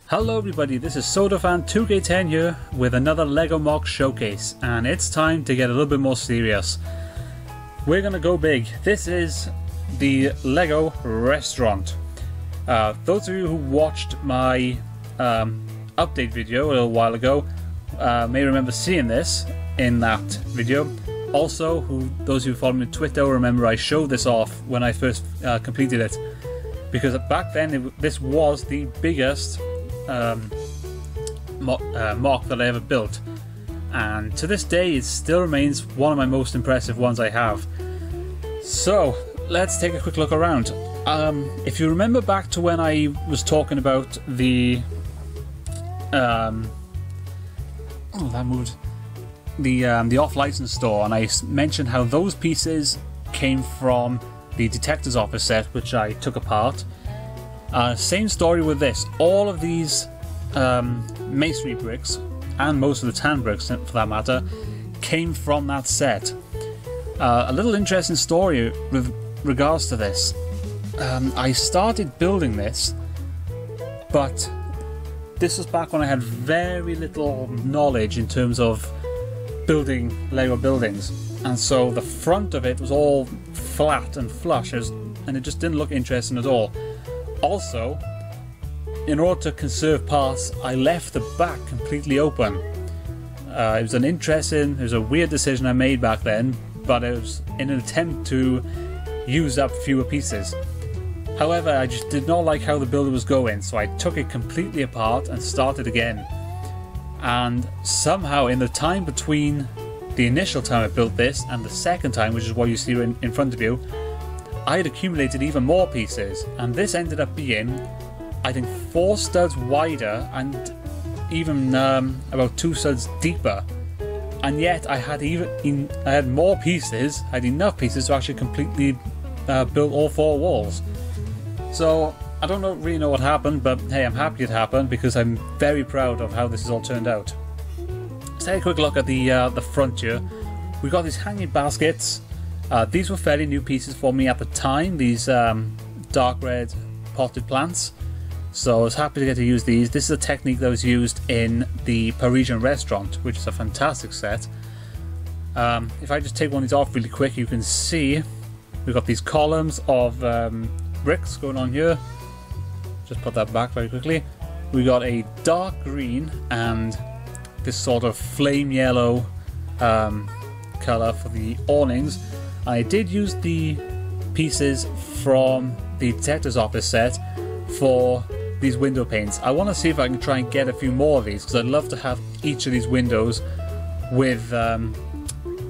Hello everybody, this is SodaFan2K10 here with another LEGO MOC showcase, and it's time to get a little bit more serious. We're gonna go big. This is the LEGO restaurant. Those of you who watched my update video a little while ago may remember seeing this in that video. Also, those who follow me on Twitter remember I showed this off when I first completed it, because back then this was the biggest MOC that I ever built, and to this day it still remains one of my most impressive ones I have. So let's take a quick look around. If you remember back to when I was talking about the the off-license store, and I mentioned how those pieces came from the detective's office set, which I took apart. Same story with this. All of these masonry bricks, and most of the tan bricks for that matter, came from that set. A little interesting story with regards to this. I started building this, but this was back when I had very little knowledge in terms of building LEGO buildings, and so the front of it was all flat and flush, and it just didn't look interesting at all. Also, in order to conserve parts, I left the back completely open. It was a weird decision I made back then, but it was in an attempt to use up fewer pieces. However, I just did not like how the build was going, so I took it completely apart and started again. And somehow in the time between the initial time I built this and the second time, which is what you see in front of you, I had accumulated even more pieces, and this ended up being, I think, 4 studs wider and even about 2 studs deeper. And yet I had more pieces, I had enough pieces to actually completely build all 4 walls. So I don't really know what happened, but hey, I'm happy it happened because I'm very proud of how this has all turned out. Let's take a quick look at the front here. We've got these hanging baskets. These were fairly new pieces for me at the time, these dark red potted plants. So I was happy to get to use these. This is a technique that was used in the Parisian restaurant, which is a fantastic set. If I just take one of these off really quick, you can see we've got these columns of bricks going on here. Just put that back very quickly. We got a dark green and this sort of flame yellow colour for the awnings. I did use the pieces from the detective's office set for these window panes. I want to see if I can try and get a few more of these, because I'd love to have each of these windows with the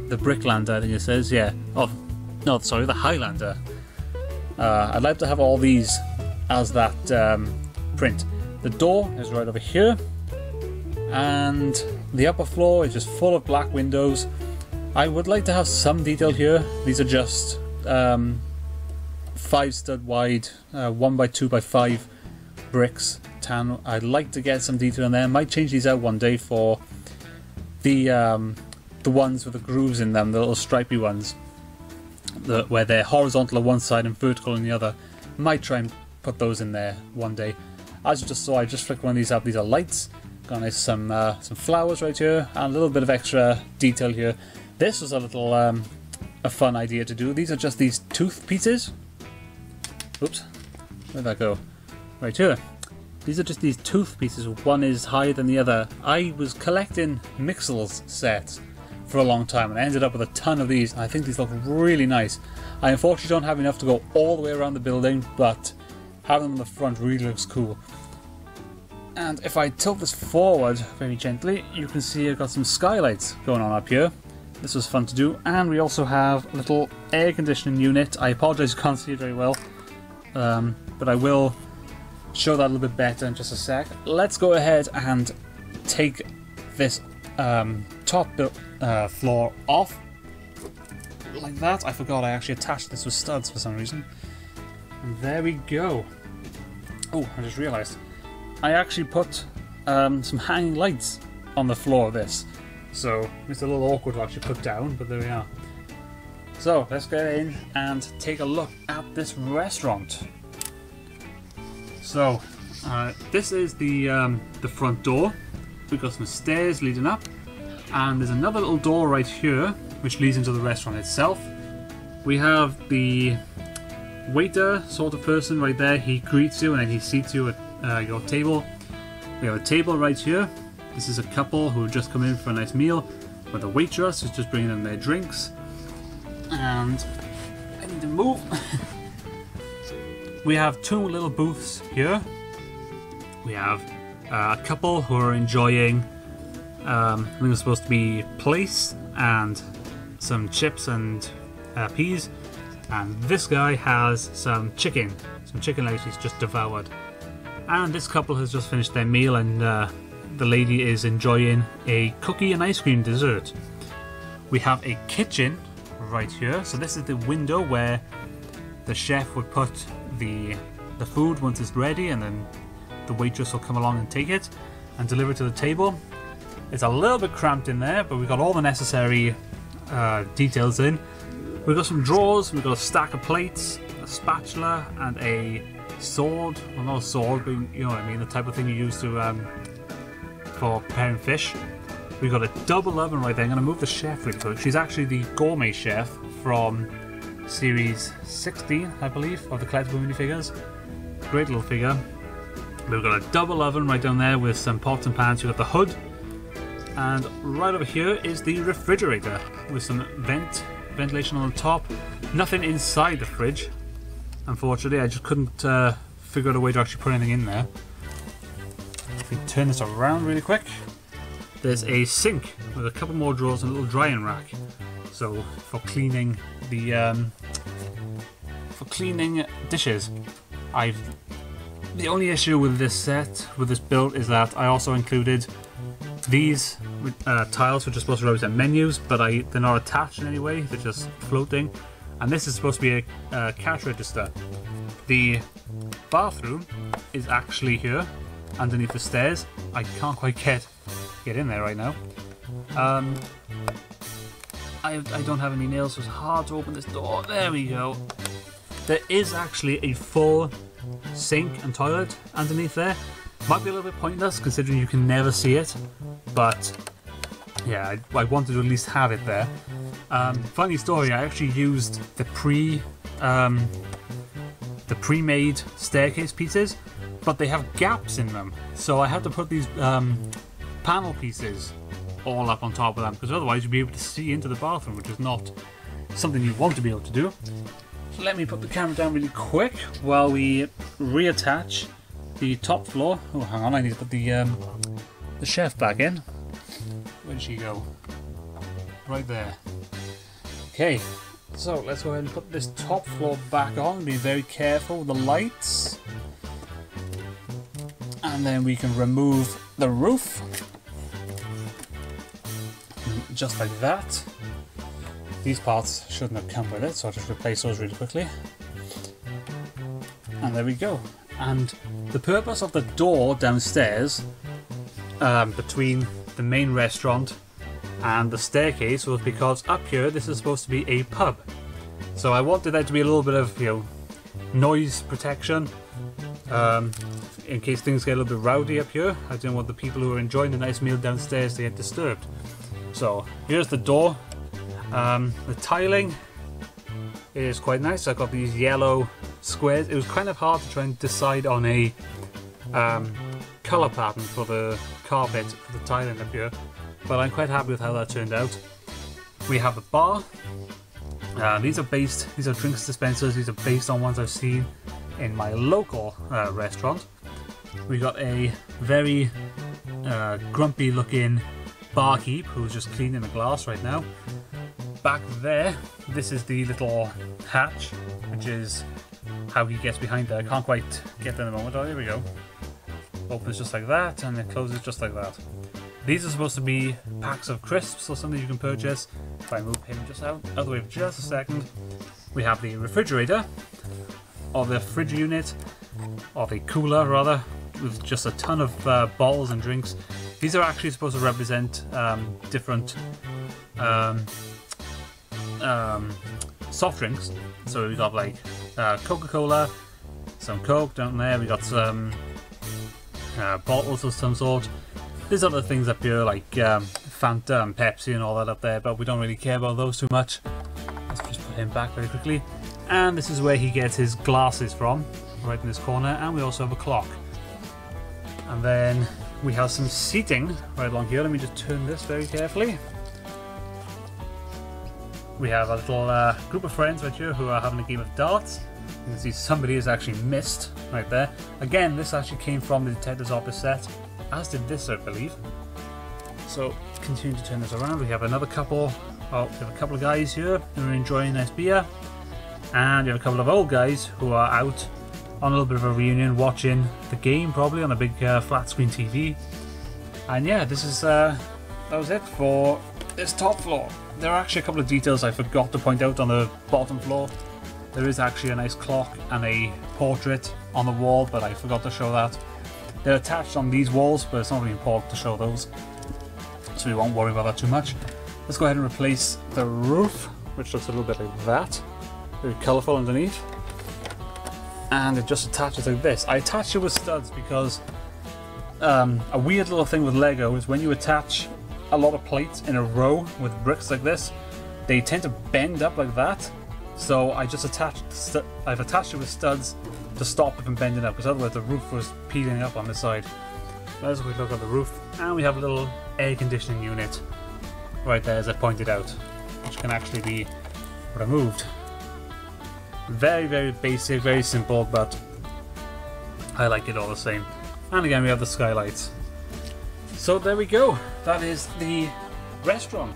Bricklander, I think it says, yeah. Oh, no, sorry, the Highlander. I'd like to have all these as that print. The door is right over here, and the upper floor is just full of black windows. I would like to have some detail here. These are just 5 stud wide, 1x2x5 bricks tan. I'd like to get some detail in there. Might change these out one day for the ones with the grooves in them, the little stripy ones, where they're horizontal on one side and vertical on the other. Might try and put those in there one day. As you just saw, I just flicked one of these up. These are lights. Got some flowers right here, and a little bit of extra detail here. This was a little a fun idea to do. These are just these tooth pieces. Oops, where'd that go? Right here. These are just these tooth pieces. One is higher than the other. I was collecting Mixels sets for a long time, and I ended up with a ton of these. I think these look really nice. I unfortunately don't have enough to go all the way around the building, but having them on the front really looks cool. And if I tilt this forward very gently, you can see I've got some skylights going on up here. This was fun to do, and we also have a little air conditioning unit. I apologise you can't see it very well, but I will show that a little bit better in just a sec. Let's go ahead and take this top floor off like that. I forgot I actually attached this with studs for some reason. And there we go. Oh, I just realised I actually put some hanging lights on the floor of this, so it's a little awkward to actually put down, but there we are. So let's get in and take a look at this restaurant. So This is the front door. We've got some stairs leading up, and there's another little door right here which leads into the restaurant itself. We have the waiter sort of person right there. He greets you and then he seats you at your table. We have a table right here. This is a couple who have just come in for a nice meal with a waitress who's just bringing in their drinks. And I need to move. We have two little booths here. We have a couple who are enjoying I think it's supposed to be plaice and some chips and peas, and this guy has some chicken legs he's just devoured. And this couple has just finished their meal, and the lady is enjoying a cookie and ice cream dessert. We have a kitchen right here, so this is the window where the chef would put the food once it's ready, and then the waitress will come along and take it and deliver it to the table. It's a little bit cramped in there, but we've got all the necessary details in. We've got some drawers, we've got a stack of plates, a spatula, and a sword. Well, not a sword, but you know what I mean, the type of thing you use to for preparing fish. We've got a double oven right there. I'm going to move the chef really quick. She's actually the gourmet chef from series 16, I believe, of the collectible minifigures. Great little figure. We've got a double oven right down there with some pots and pans. You've got the hood. And right over here is the refrigerator with some ventilation on the top. Nothing inside the fridge. Unfortunately, I just couldn't figure out a way to actually put anything in there. If we turn this around really quick, there's a sink with a couple more drawers and a little drying rack. So for cleaning the dishes. The only issue with this set, with this build, is that I also included these tiles, which are supposed to represent menus, but they're not attached in any way, they're just floating. And this is supposed to be a cash register. The bathroom is actually here, underneath the stairs. I can't quite get in there right now. I don't have any nails, so it's hard to open this door. There we go. There is actually a full sink and toilet underneath there. Might be a little bit pointless considering you can never see it, but yeah, I wanted to at least have it there. Funny story, I actually used the pre-made staircase pieces, but they have gaps in them, so I had to put these panel pieces all up on top of them, because otherwise you'd be able to see into the bathroom, which is not something you want to be able to do. So let me put the camera down really quick while we reattach the top floor. Oh, hang on, I need to put the chef back in. Where did she go? Right there. Okay, so let's go ahead and put this top floor back on. Be very careful with the lights. And then we can remove the roof. Just like that. These parts shouldn't have come with it, so I'll just replace those really quickly. And there we go. And the purpose of the door downstairs, between the main restaurant and the staircase, was because up here this is supposed to be a pub. So I wanted there to be a little bit of, you know, noise protection, in case things get a little bit rowdy up here. I didn't want the people who are enjoying a nice meal downstairs to get disturbed. So here's the door. The tiling is quite nice. I've got these yellow squares. It was kind of hard to try and decide on a colour pattern for the carpet, for the tiling up here, but I'm quite happy with how that turned out. We have the bar. These are drinks dispensers. These are based on ones I've seen in my local restaurant. We got a very grumpy looking barkeep who's just cleaning the glass right now. Back there, this is the little hatch, which is how he gets behind there. I can't quite get there in a moment. Oh, here we go. Opens just like that, and it closes just like that. These are supposed to be packs of crisps or something you can purchase. If I move him just out of the way for just a second. We have the refrigerator, or the fridge unit, or the cooler rather, with just a ton of bottles and drinks. These are actually supposed to represent different soft drinks. So we got like Coca-Cola, some Coke down there. We got some bottles of some sort. There's other things up here like Fanta and Pepsi and all that up there, but we don't really care about those too much. Let's just put him back very quickly. And this is where he gets his glasses from, right in this corner, and we also have a clock. And then we have some seating right along here. Let me just turn this very carefully. We have a little group of friends right here who are having a game of darts. You can see somebody has actually missed right there. Again, this actually came from the Detective's Office set, as did this, I believe. So, continue to turn this around. We have another couple. Oh, we have a couple of guys here who are enjoying a nice beer. And we have a couple of old guys who are out on a little bit of a reunion watching the game, probably on a big flat screen TV. And yeah, this is that was it for this top floor. There are actually a couple of details I forgot to point out on the bottom floor. There is actually a nice clock and a portrait on the wall, but I forgot to show that. They're attached on these walls, but it's not really important to show those, so we won't worry about that too much. Let's go ahead and replace the roof, which looks a little bit like that. Very colourful underneath. And it just attaches like this. I attached it with studs because a weird little thing with Lego is when you attach a lot of plates in a row with bricks like this, they tend to bend up like that. So I just I've attached it with studs to stop it from bending up, because otherwise the roof was peeling up on this side. As we look at the roof, and we have a little air conditioning unit right there, as I pointed out, which can actually be removed. Very, very basic, very simple, but I like it all the same. And again, we have the skylights. So there we go. That is the restaurant.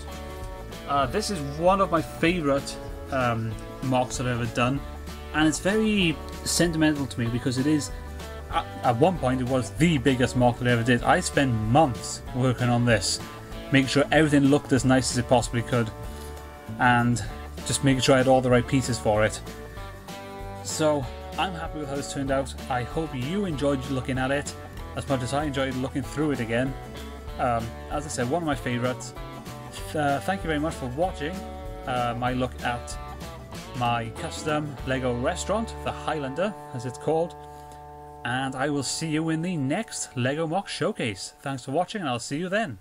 This is one of my favourite MOCs I've ever done, and it's very sentimental to me because it is, at one point it was the biggest MOC that I ever did. I spent months working on this, making sure everything looked as nice as it possibly could, and just making sure I had all the right pieces for it. So I'm happy with how this turned out. I hope you enjoyed looking at it as much as I enjoyed looking through it again. As I said, one of my favourites. Thank you very much for watching my look at my custom Lego restaurant, the Highlander as it's called, and I will see you in the next Lego MOC showcase. Thanks for watching, and I'll see you then.